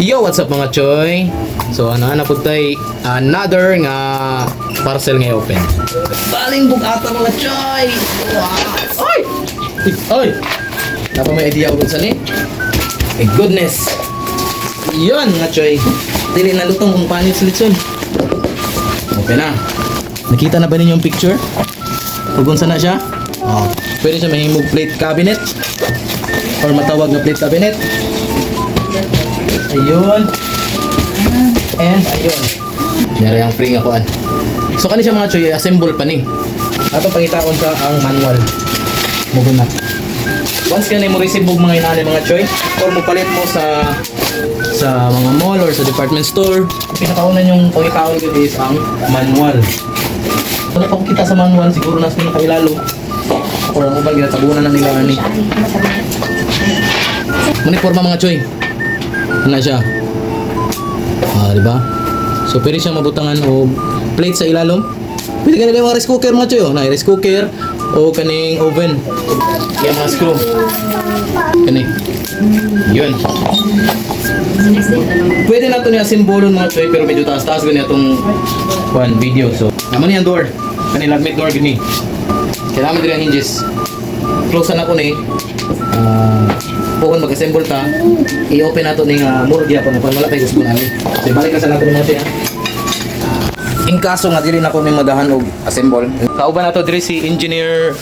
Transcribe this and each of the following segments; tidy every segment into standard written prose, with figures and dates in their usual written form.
Yo, what's up mga choy? So ano po tayo another nga parcel nga open. Baling bugata mga choy. Wow. Oy! Oy! Napa may idea ko sa ni? My goodness. Yun mga choy. Dili na lutong kung paano sa litson. Okay na. Nakita na ba ninyo yung picture? Kung saan na siya? Oh, pwede siya mahimog plate cabinet or matawag na plate cabinet. Ayun. And ayun. Yari ang free nga kuan. So kani siya mga choy, assemble pa ni. Ato pangitaon sa ang manual. Mugo na. Once ka na mo receive og mga inani mga choy, or mo palit mo sa mga mall or sa department store, pinakaunan yung pangitaon ko is ang manual. Wala pa ko kita sa manual, siguro nas nila kailalo. Or ang mobile ginatabunan na nila ani. Maniporma mga choy. Ano siya? Di ba? So pwede siya mabutangan o plate sa ilalom. Pwede ka nila yung rice cooker mga choy. Na rice cooker o kaning oven. Kaya mga screw. Kani. Yun. Pwede na ito niya simbolon mga choy, pero medyo taas-taas ganyan itong one video. So naman yung door. Kani lagmit door gini. Kailangan din ang hinges. Close na ko ni. Kung mag-assemble ta, i-open nato ning murgya ko na wala tayo gusto namin. So balik na sa nato mga tiyan. In kaso nga dili na ko may madahan og assemble. Kauban nato diri si Engineer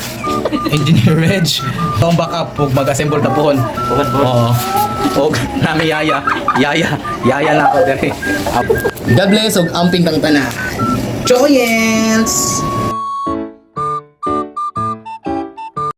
Reg. Tong backup ug mag-assemble ta pohon. Oo. Og nami yaya na ako diri. God bless og amping kang tanan. Choyens.